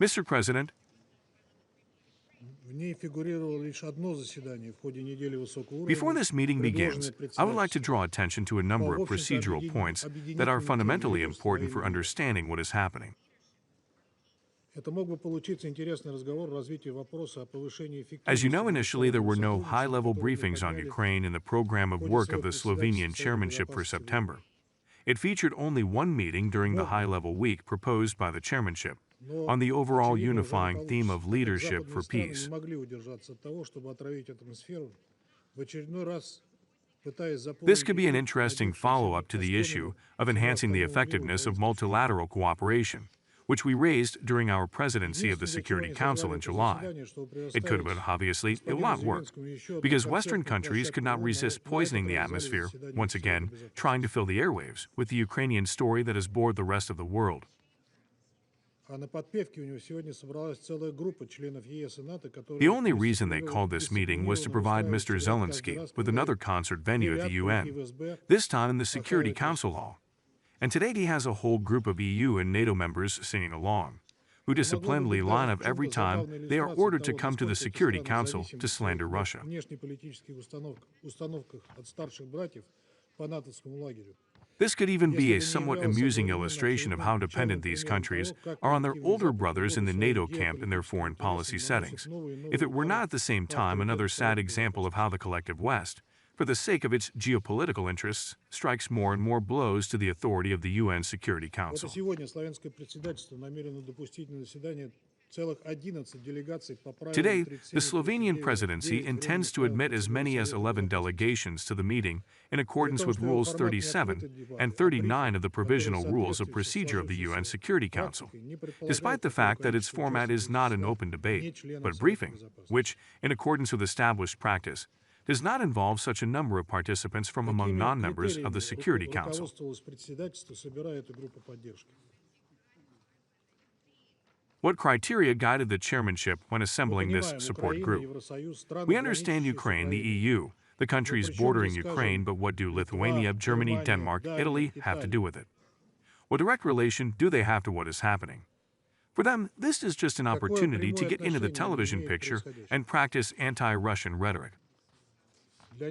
Mr. President, before this meeting begins, I would like to draw attention to a number of procedural points that are fundamentally important for understanding what is happening. As you know, initially there were no high-level briefings on Ukraine in the program of work of the Slovenian chairmanship for September. It featured only one meeting during the high-level week proposed by the chairmanship on the overall unifying theme of leadership for peace. This could be an interesting follow-up to the issue of enhancing the effectiveness of multilateral cooperation, which we raised during our presidency of the Security Council in July. It could have, obviously, it will not work, because Western countries could not resist poisoning the atmosphere, once again, trying to fill the airwaves with the Ukrainian story that has bored the rest of the world. The only reason they called this meeting was to provide Mr. Zelensky with another concert venue at the UN, this time in the Security Council Hall. And today he has a whole group of EU and NATO members singing along, who disciplinedly line up every time they are ordered to come to the Security Council to slander Russia. This could even be a somewhat amusing illustration of how dependent these countries are on their older brothers in the NATO camp in their foreign policy settings, if it were not at the same time another sad example of how the collective West, for the sake of its geopolitical interests, strikes more and more blows to the authority of the UN Security Council. Today, the Slovenian presidency intends to admit as many as 11 delegations to the meeting in accordance with Rules 37 and 39 of the Provisional Rules of Procedure of the UN Security Council, despite the fact that its format is not an open debate, but briefing, which, in accordance with established practice, does not involve such a number of participants from among non-members of the Security Council. What criteria guided the chairmanship when assembling this support group? We understand Ukraine, the EU, the countries bordering Ukraine, but what do Lithuania, Germany, Denmark, Italy have to do with it? What direct relation do they have to what is happening? For them, this is just an opportunity to get into the television picture and practice anti-Russian rhetoric. The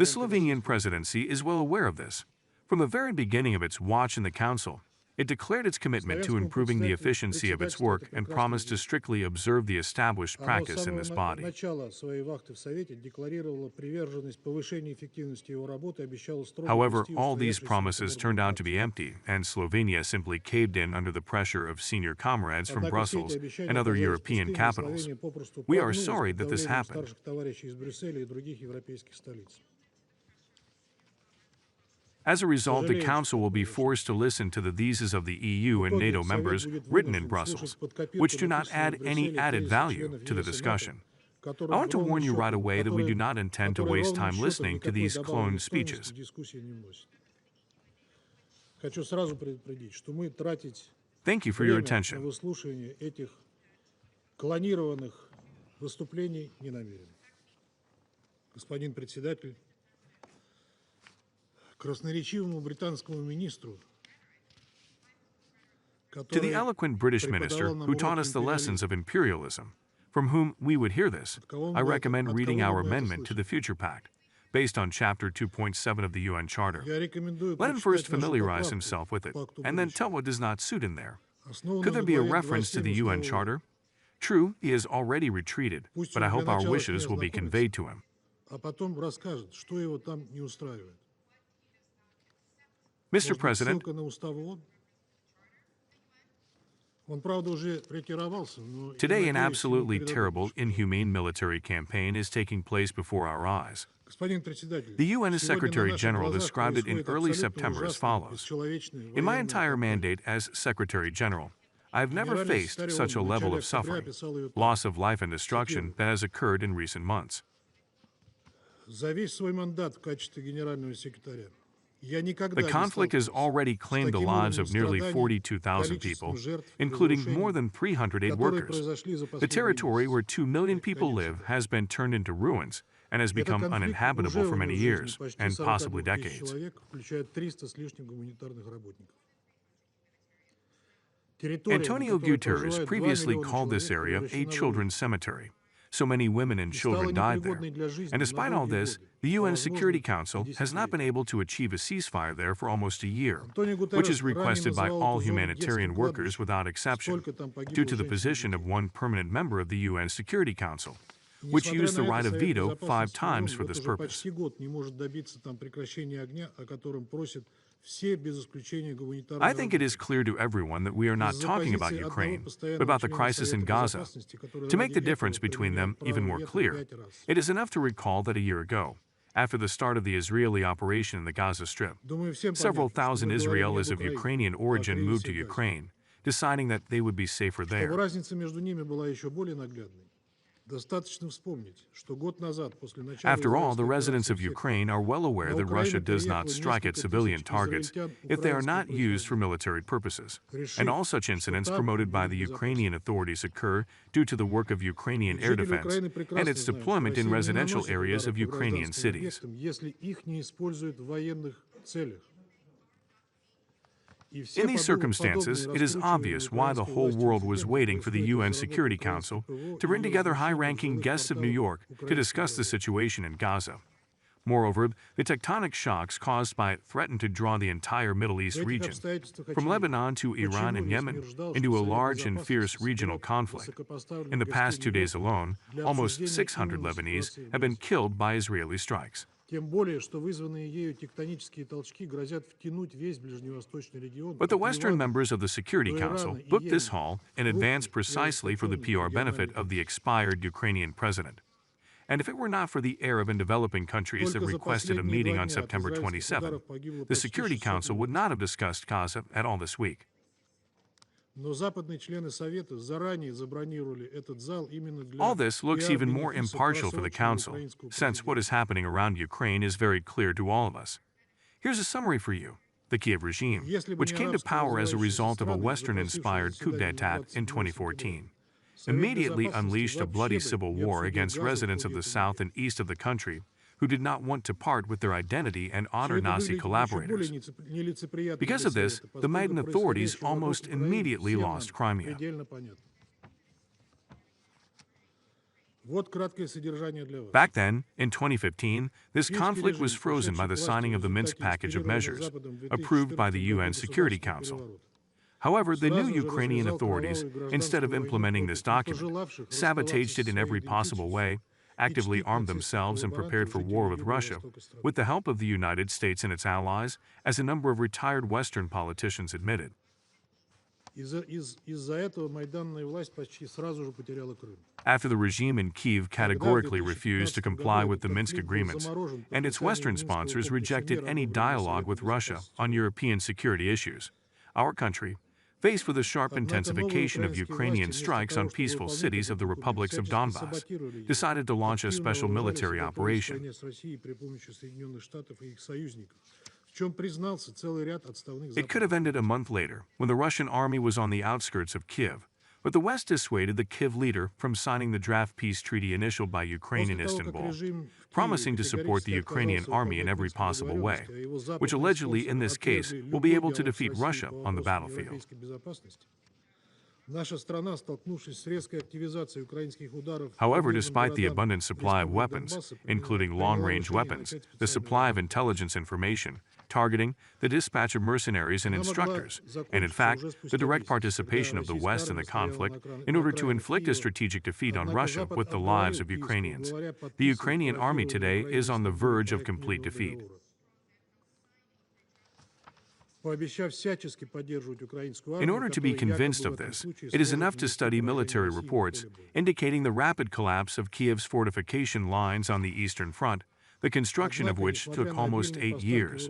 Slovenian presidency is well aware of this. From the very beginning of its watch in the Council, it declared its commitment to improving the efficiency of its work and promised to strictly observe the established practice in this body. However, all these promises turned out to be empty, and Slovenia simply caved in under the pressure of senior comrades from Brussels and other European capitals. We are sorry that this happened. As a result, the Council will be forced to listen to the theses of the EU and NATO members written in Brussels, which do not add any added value to the discussion. I want to warn you right away that we do not intend to waste time listening to these cloned speeches. Thank you for your attention. To the eloquent British minister who taught us the lessons of imperialism, from whom we would hear this, I recommend reading our amendment to the Future Pact, based on Chapter 2.7 of the UN Charter. Let him first familiarize himself with it, and then tell what does not suit in there. Could there be a reference to the UN Charter? True, he has already retreated, but I hope our wishes will be conveyed to him. Mr. President, today an absolutely terrible, inhumane military campaign is taking place before our eyes. The UN Secretary General described it in early September as follows: "In my entire mandate as Secretary General, I have never faced such a level of suffering, loss of life and destruction that has occurred in recent months. The conflict has already claimed the lives of nearly 42,000 people, including more than 300 aid workers. The territory where 2 million people live has been turned into ruins and has become uninhabitable for many years, and possibly decades. Antonio Guterres previously called this area a children's cemetery. So many women and children died there. And despite all this, the UN Security Council has not been able to achieve a ceasefire there for almost a year, which is requested by all humanitarian workers without exception, due to the position of one permanent member of the UN Security Council, which used the right of veto 5 times for this purpose. I think it is clear to everyone that we are not talking about Ukraine, but about the crisis in Gaza. To make the difference between them even more clear, it is enough to recall that a year ago, after the start of the Israeli operation in the Gaza Strip, several thousand Israelis of Ukrainian origin moved to Ukraine, deciding that they would be safer there. After all, the residents of Ukraine are well aware that Russia does not strike at civilian targets if they are not used for military purposes. And all such incidents promoted by the Ukrainian authorities occur due to the work of Ukrainian air defense and its deployment in residential areas of Ukrainian cities. In these circumstances, it is obvious why the whole world was waiting for the UN Security Council to bring together high-ranking guests of New York to discuss the situation in Gaza. Moreover, the tectonic shocks caused by it threatened to draw the entire Middle East region, from Lebanon to Iran and Yemen, into a large and fierce regional conflict. In the past 2 days alone, almost 600 Lebanese have been killed by Israeli strikes. But the Western members of the Security Council booked this hall in advance precisely for the PR benefit of the expired Ukrainian president. And if it were not for the Arab and developing countries that requested a meeting on September 27, the Security Council would not have discussed Gaza at all this week. All this looks even more impartial for the Council, since what is happening around Ukraine is very clear to all of us. Here's a summary for you. The Kiev regime, which came to power as a result of a Western-inspired coup d'etat in 2014, immediately unleashed a bloody civil war against residents of the south and east of the country who did not want to part with their identity and honor Nazi collaborators. Because of this, the Maidan authorities almost immediately lost Crimea. Back then, in 2015, this conflict was frozen by the signing of the Minsk package of measures, approved by the UN Security Council. However, the new Ukrainian authorities, instead of implementing this document, sabotaged it in every possible way, actively armed themselves and prepared for war with Russia, with the help of the United States and its allies, as a number of retired Western politicians admitted. After the regime in Kyiv categorically refused to comply with the Minsk agreements, and its Western sponsors rejected any dialogue with Russia on European security issues, our country, faced with a sharp intensification of Ukrainian strikes on peaceful cities of the republics of Donbass, decided to launch a special military operation. It could have ended a month later, when the Russian army was on the outskirts of Kiev, but the West dissuaded the Kiev leader from signing the draft peace treaty initialed by Ukraine in Istanbul, promising to support the Ukrainian army in every possible way, which allegedly in this case will be able to defeat Russia on the battlefield. However, despite the abundant supply of weapons, including long-range weapons, the supply of intelligence information, targeting, the dispatch of mercenaries and instructors, and in fact, the direct participation of the West in the conflict in order to inflict a strategic defeat on Russia with the lives of Ukrainians, the Ukrainian army today is on the verge of complete defeat. In order to be convinced of this, it is enough to study military reports indicating the rapid collapse of Kiev's fortification lines on the Eastern Front, the construction of which took almost 8 years.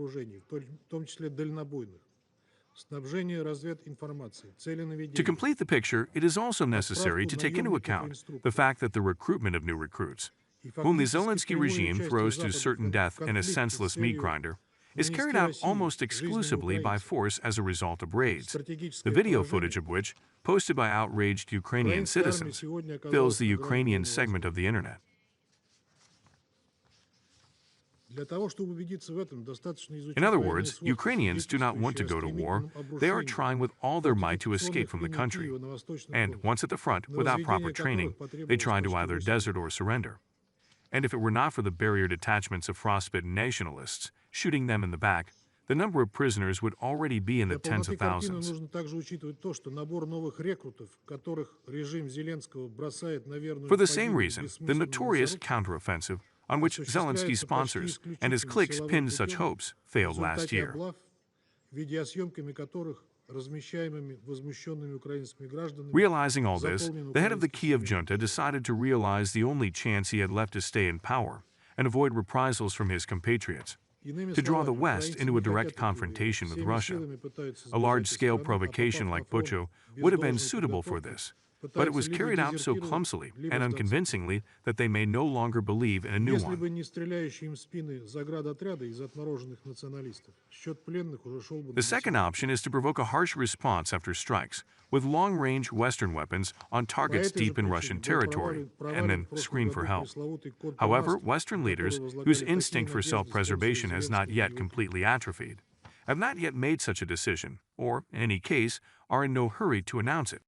To complete the picture, it is also necessary to take into account the fact that the recruitment of new recruits, whom the Zelensky regime throws to certain death in a senseless meat grinder, is carried out almost exclusively by force as a result of raids, the video footage of which, posted by outraged Ukrainian citizens, fills the Ukrainian segment of the internet. In other words, Ukrainians do not want to go to war. They are trying with all their might to escape from the country. And once at the front, without proper training, they try to either desert or surrender. And if it were not for the barrier detachments of frostbitten nationalists, shooting them in the back, the number of prisoners would already be in the tens of thousands. For the same reason, the notorious counteroffensive, on which Zelensky sponsors and his cliques pinned such hopes, failed last year. Realizing all this, the head of the Kiev junta decided to realize the only chance he had left to stay in power and avoid reprisals from his compatriots, to draw the West into a direct confrontation with Russia. A large-scale provocation like Bucha would have been suitable for this, but it was carried out so clumsily and unconvincingly that they may no longer believe in a new one. The second option is to provoke a harsh response after strikes, with long-range Western weapons on targets deep in Russian territory, and then scream for help. However, Western leaders, whose instinct for self-preservation has not yet completely atrophied, have not yet made such a decision, or, in any case, are in no hurry to announce it.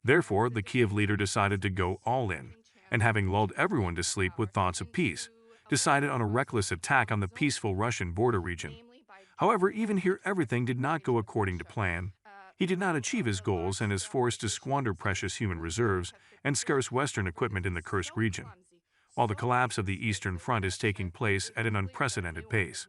Therefore, the Kiev leader decided to go all in, and having lulled everyone to sleep with thoughts of peace, decided on a reckless attack on the peaceful Russian border region. However, even here everything did not go according to plan. He did not achieve his goals and is forced to squander precious human reserves and scarce Western equipment in the Kursk region, while the collapse of the Eastern Front is taking place at an unprecedented pace.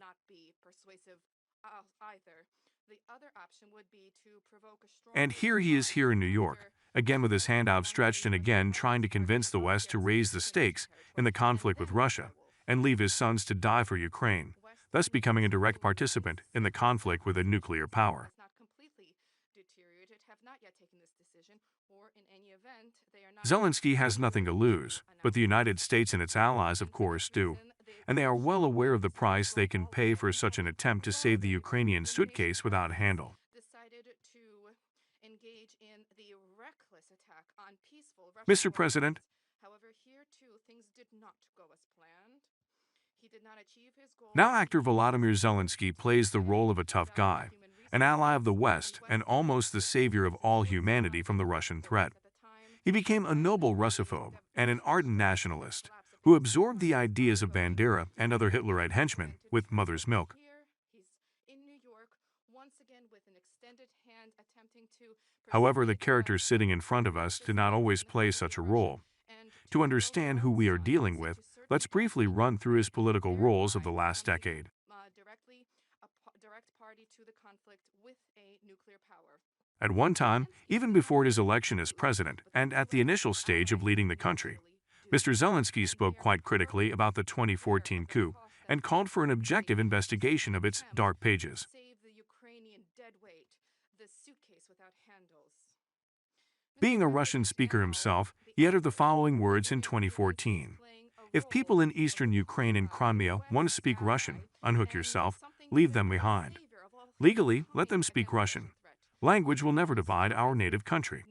And here he is here in New York, again with his hand outstretched and again trying to convince the West to raise the stakes in the conflict with Russia and leave his sons to die for Ukraine, thus becoming a direct participant in the conflict with a nuclear power. Zelensky has nothing to lose, but the United States and its allies, of course, do. And they are well aware of the price they can pay for such an attempt to save the Ukrainian suitcase without a handle. Mr. President, now actor Volodymyr Zelensky plays the role of a tough guy, an ally of the West and almost the savior of all humanity from the Russian threat. He became a noble Russophobe and an ardent nationalist who absorbed the ideas of Bandera and other Hitlerite henchmen with mother's milk. However, the characters sitting in front of us did not always play such a role. To understand who we are dealing with, let's briefly run through his political roles of the last decade. At one time, even before his election as president and at the initial stage of leading the country, Mr. Zelensky spoke quite critically about the 2014 coup and called for an objective investigation of its dark pages. Being a Russian speaker himself, he uttered the following words in 2014. If people in eastern Ukraine and Crimea want to speak Russian, unhook yourself, leave them behind. Legally, let them speak Russian. Language will never divide our native country.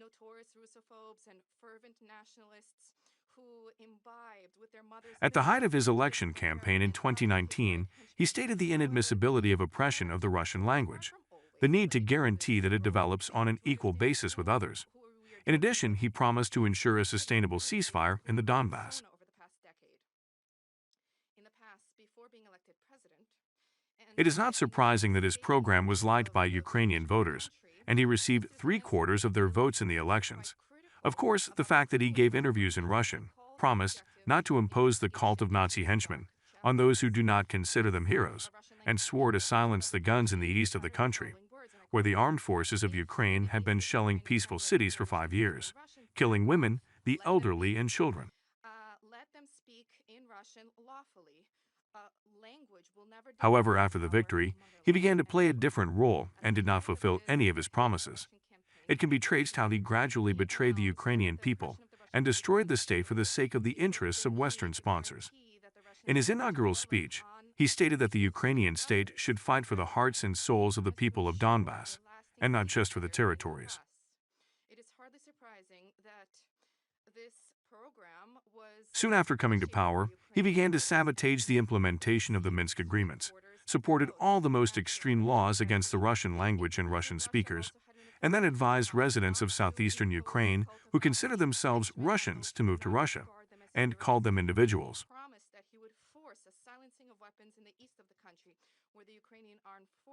At the height of his election campaign in 2019, he stated the inadmissibility of oppression of the Russian language, the need to guarantee that it develops on an equal basis with others. In addition, he promised to ensure a sustainable ceasefire in the Donbass. It is not surprising that his program was liked by Ukrainian voters, and he received 3/4 of their votes in the elections. Of course, the fact that he gave interviews in Russian, promised not to impose the cult of Nazi henchmen on those who do not consider them heroes, and swore to silence the guns in the east of the country, where the armed forces of Ukraine had been shelling peaceful cities for 5 years, killing women, the elderly, and children. However, after the victory, he began to play a different role and did not fulfill any of his promises. It can be traced how he gradually betrayed the Ukrainian people and destroyed the state for the sake of the interests of Western sponsors. In his inaugural speech, he stated that the Ukrainian state should fight for the hearts and souls of the people of Donbass, and not just for the territories. It is hardly surprising that this program Soon after coming to power, he began to sabotage the implementation of the Minsk agreements, supported all the most extreme laws against the Russian language and Russian speakers, and then advised residents of southeastern Ukraine who consider themselves Russians to move to Russia, and called them individuals.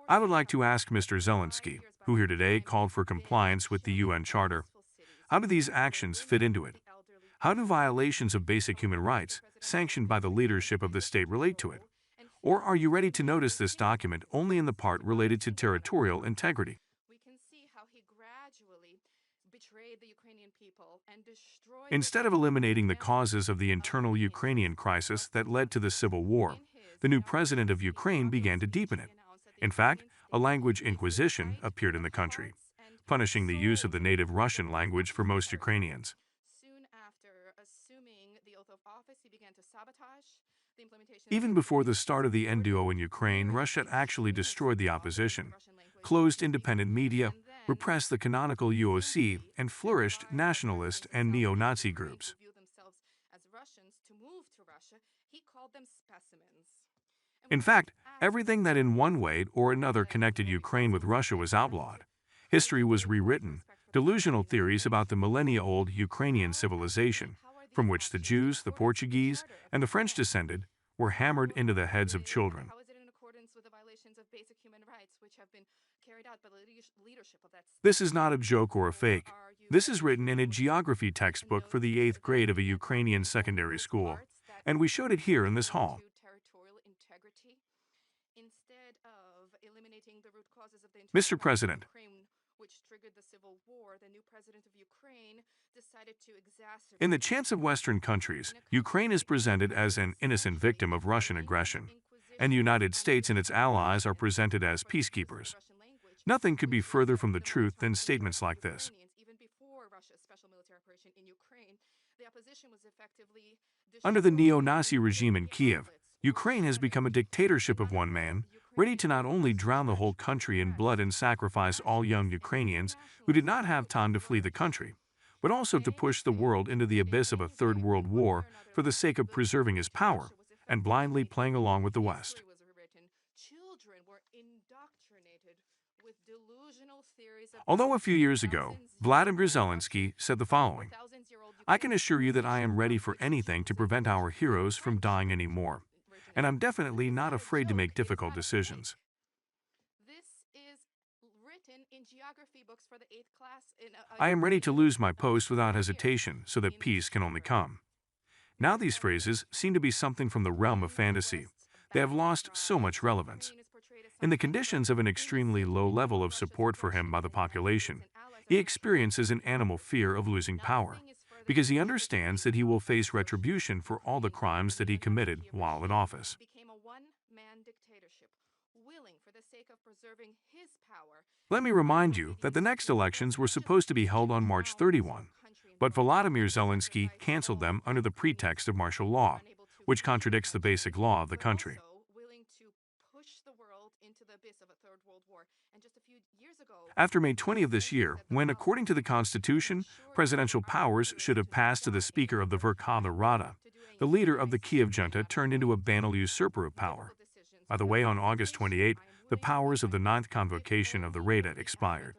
I would like to ask Mr. Zelensky, who here today called for compliance with the UN Charter, how do these actions fit into it? How do violations of basic human rights, sanctioned by the leadership of the state, relate to it? Or are you ready to notice this document only in the part related to territorial integrity? Instead of eliminating the causes of the internal Ukrainian crisis that led to the civil war, the new president of Ukraine began to deepen it. In fact, a language inquisition appeared in the country, punishing the use of the native Russian language for most Ukrainians. Even before the start of the NDO in Ukraine, Russia actually destroyed the opposition, closed independent media, repressed the canonical UOC, and flourished nationalist and neo-Nazi groups. In fact, everything that in one way or another connected Ukraine with Russia was outlawed. History was rewritten. Delusional theories about the millennia-old Ukrainian civilization, from which the Jews, the Portuguese, and the French descended, were hammered into the heads of children. This is not a joke or a fake. This is written in a geography textbook for the 8th grade of a Ukrainian secondary school, and we showed it here in this hall. Mr. President, in the chants of Western countries, Ukraine is presented as an innocent victim of Russian aggression, and the United States and its allies are presented as peacekeepers. Nothing could be further from the truth than statements like this. Under the neo-Nazi regime in Kiev, Ukraine has become a dictatorship of one man, ready to not only drown the whole country in blood and sacrifice all young Ukrainians who did not have time to flee the country, but also to push the world into the abyss of a third world war for the sake of preserving his power and blindly playing along with the West. Although a few years ago, Volodymyr Zelensky said the following, "I can assure you that I am ready for anything to prevent our heroes from dying anymore, and I'm definitely not afraid to make difficult decisions." I am ready to lose my post without hesitation so that peace can only come. Now these phrases seem to be something from the realm of fantasy. They have lost so much relevance. In the conditions of an extremely low level of support for him by the population, he experiences an animal fear of losing power, because he understands that he will face retribution for all the crimes that he committed while in office. Let me remind you that the next elections were supposed to be held on March 31, but Volodymyr Zelensky canceled them under the pretext of martial law, which contradicts the basic law of the country. After May 20 of this year, when, according to the Constitution, presidential powers should have passed to the Speaker of the Verkhovna Rada, the leader of the Kiev junta turned into a banal usurper of power. By the way, on August 28, the powers of the 9th convocation of the Rada expired.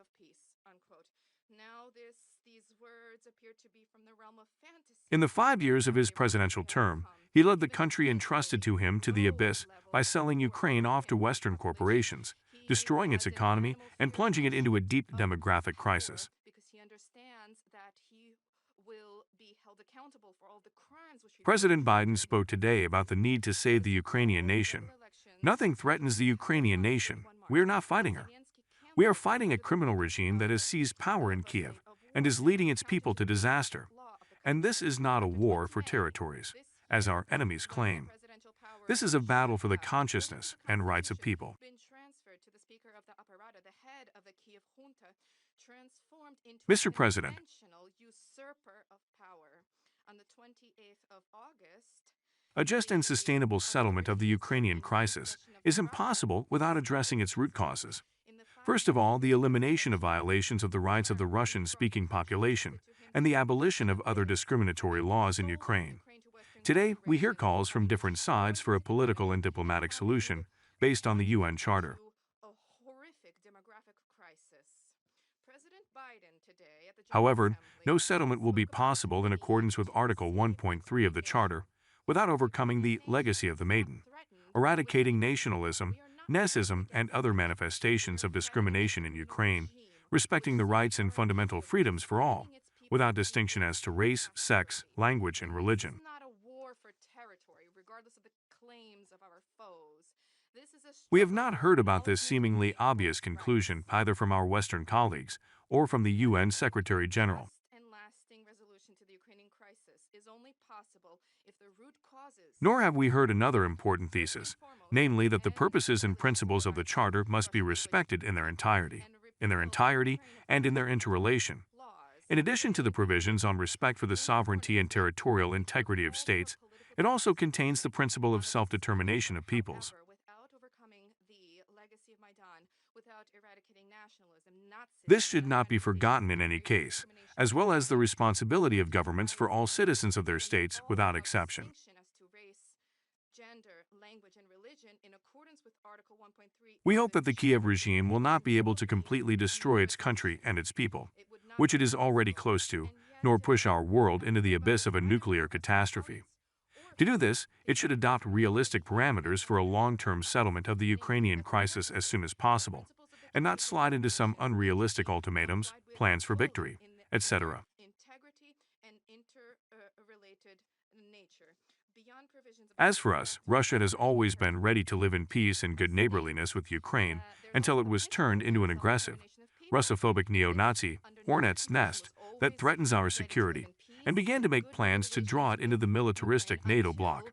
In the 5 years of his presidential term, he led the country entrusted to him to the abyss by selling Ukraine off to Western corporations, destroying its economy and plunging it into a deep demographic crisis. President Biden spoke today about the need to save the Ukrainian nation. Nothing threatens the Ukrainian nation. We are not fighting her. We are fighting a criminal regime that has seized power in Kiev and is leading its people to disaster. And this is not a war for territories, as our enemies claim. This is a battle for the consciousness and rights of people. Mr. President, a just and sustainable settlement of the Ukrainian crisis is impossible without addressing its root causes. First of all, the elimination of violations of the rights of the Russian-speaking population and the abolition of other discriminatory laws in Ukraine. Today, we hear calls from different sides for a political and diplomatic solution based on the UN Charter. However, no settlement will be possible in accordance with Article 1.3 of the Charter without overcoming the legacy of the Maiden, eradicating nationalism, nescism, and other manifestations of discrimination in Ukraine, respecting the rights and fundamental freedoms for all, without distinction as to race, sex, language, and religion. We have not heard about this seemingly obvious conclusion either from our Western colleagues or from the UN Secretary General. Nor have we heard another important thesis, namely that the purposes and principles of the Charter must be respected in their entirety and in their interrelation. In addition to the provisions on respect for the sovereignty and territorial integrity of states, it also contains the principle of self-determination of peoples. This should not be forgotten in any case, as well as the responsibility of governments for all citizens of their states without exception. We hope that the Kiev regime will not be able to completely destroy its country and its people, which it is already close to, nor push our world into the abyss of a nuclear catastrophe. To do this, it should adopt realistic parameters for a long-term settlement of the Ukrainian crisis as soon as possible, and not slide into some unrealistic ultimatums, plans for victory, etc. As for us, Russia has always been ready to live in peace and good neighborliness with Ukraine until it was turned into an aggressive, Russophobic neo-Nazi hornet's nest that threatens our security and began to make plans to draw it into the militaristic NATO bloc.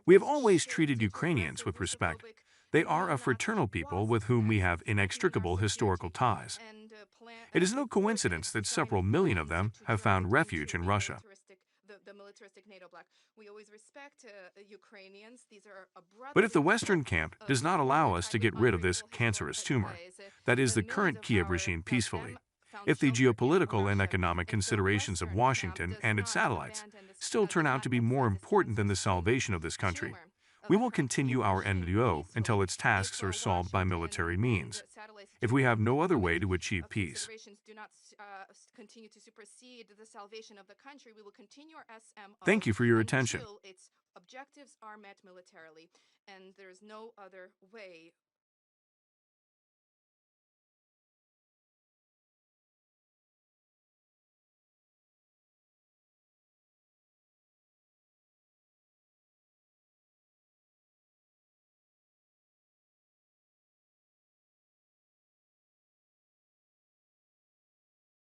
We have always treated Ukrainians with respect. They are a fraternal people with whom we have inextricable historical ties. It is no coincidence that several million of them have found refuge in Russia. But if the Western camp does not allow us to get rid of this cancerous tumor, that is the current Kiev regime peacefully, if the geopolitical and economic considerations of Washington and its satellites still turn out to be more important than the salvation of this country, we will continue our NDO until its tasks are solved by military means, if we have no other way to achieve peace. Thank you for your attention. Objectives are met militarily, and there is no other way